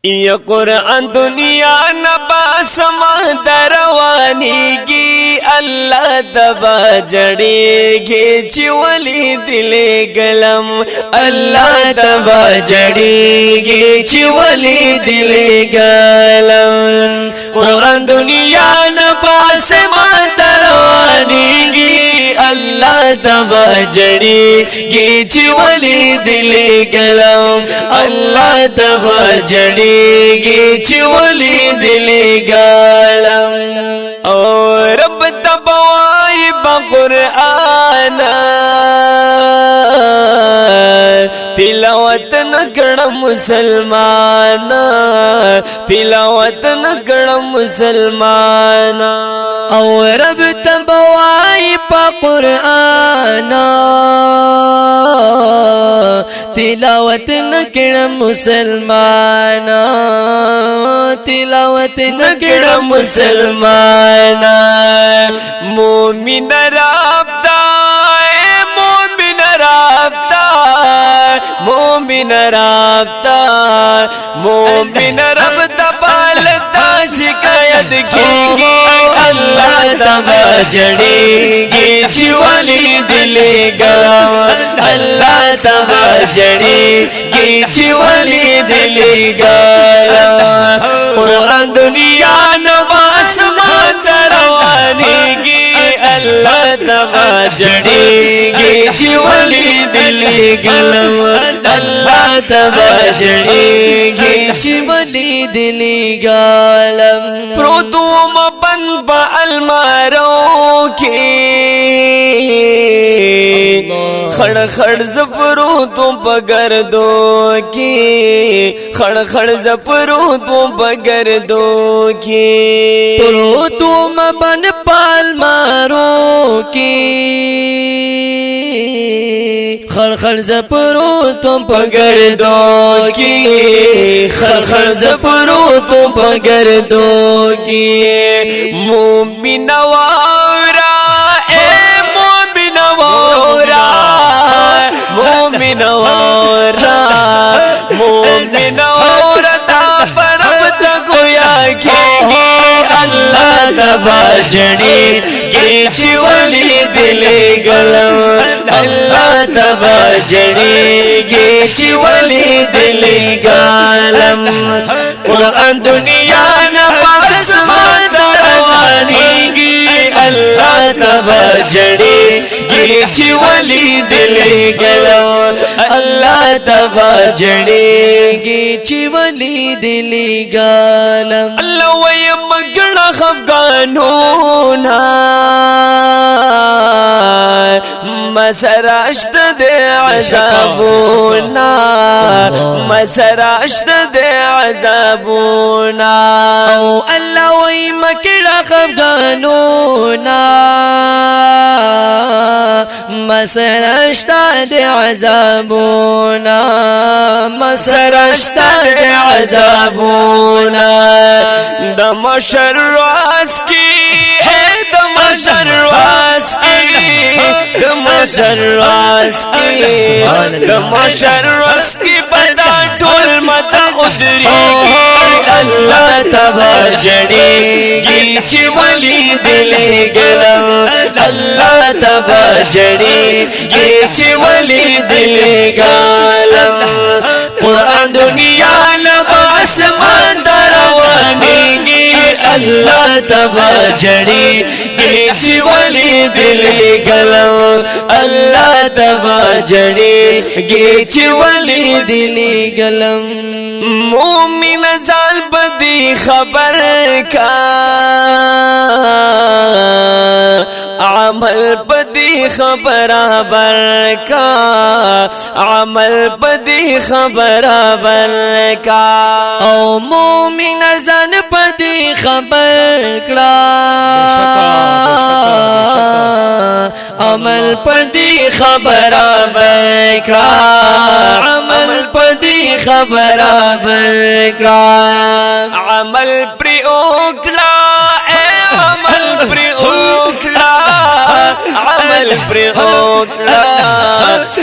یہ قرآن دنیا نباس دروانی گی اللہ تبا جڑے گے چولی دلے گلم اللہ تبا جڑے گے چولی دلے گلم قرآن دنیا نباس دروانی گی اللہ تبا جڑے گے چولی دلے گلم اللہ تبا جڑے گی چولی دلی گالم اور رب تبوائی بقرآن تلاوت نکڑ مسلمان تلاوت نکڑ مسلمان اور رب تبوائی بقرآن تلاوت نکڑ مسلمان تلاوت نکڑ مسلمان مومن رابطہ مومن رابطہ مومن رابطہ مومن رابطہ بالتا شکایت کی گی اللہ تبا جڑے گی چولی دلے گا اللہ تبا جڑے گی چولی دلے گا قرآن دنیا نواس روانی گی اللہ تبا جڑے گی چولی دلے گلم اللہ تبا جڑے گی چولی دلے گالم پروتوم بند با الماروں کی خڑ خڑ زپرو تو بگر دو کی خڑ خڑ زپرو تو بگر دو کی پرو تم بن پال مارو کی خڑ خڑ زپرو تم بگر دو کی خڑ خڑ زپرو تو بگر دو کی مومن وارا مومن وارا مومن وارا تا پرب تگویا کی اللہ تبا جڑے گی چولی دلے گلم اللہ تبا جڑے گی چولی دلے گالم قرآن دنیا نفس روانی گی اللہ تبا جڑے گی چولی دلے گلم اللہ تبا جڑے گی چولی دلے گالم اللہ ویم مگڑ خفگانونا مسراشت دے عذابونا مسراشت دے عذابونا او اللہ وی مکڑا خفگانونا مسراشت دے عذابونا مسراشت دے عذابونا دم شرواس کی دم شرواس کی دم شرواس کی دم شرواس کی بدا ٹول متا ادری اللہ تبا جڑے گی چولی دلے گلم اللہ تبا جڑے گی چولی دلے گالم قرآن دنیا نباس روانی گی اللہ تبا جڑے گی چولی دلے گلم اللہ تبا جڑے گی چولی دلے گلم مومن زال بدی خبر کا عمل بدی خبر بر کا عمل بدی خبر بر کا او مومن زن بدی خبر کڑا عمل بدی خبر بر کا عمل بدی خبر بر کا عمل پر اوکلا عمل پر اوکلا عمل پر اوکلا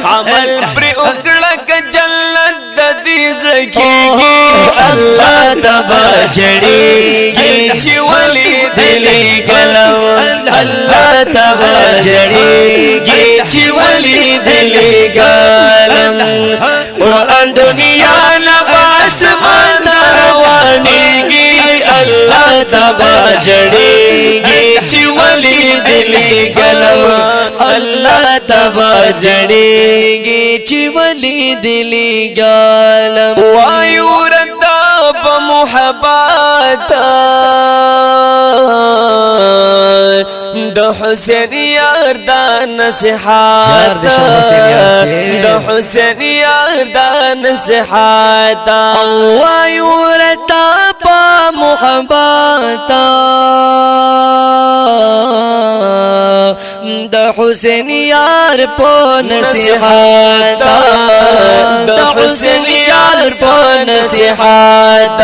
عمل پر اوکلا کا جلد ددیز رکھے گی اللہ تبا جړېږي چې ولې دلې ګلم الله تبا جړېږي چې ولې دلې ګلم قرآن دنیا نباس من روانېږي الله تبا جړېږي چې ولې دلې ګلم الله تبا جړېږي چې ولې دلې ګلم وایو ردا په محبت د حسین یار د نصیحت د حسین یار د نصیحت وایو ردا په محبت د حسین یار په نصیحت د حسین یار په نصیحت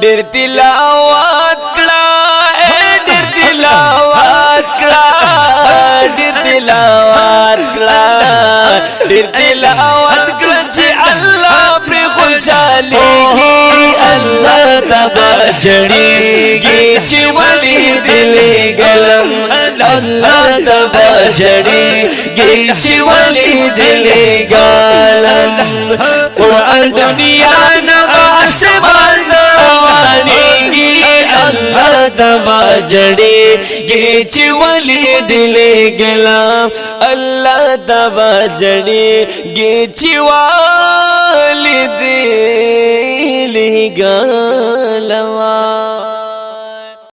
ډېر تلاوت کړه ډېر تلاوت کړه ډېر تلاوت کړه ډېر تلاوت کړه چې الله پر خوشاليږي الله تبا جړېږي چې ولې دلې ګلم الله تبا جړېږي چې ولې دلې ګلم قرآن دنیا نباس باندې روانېږي الله تبا جړېږي چې ولې دلې ګلم الله تبا جړېږي چې ولې دلې ګلم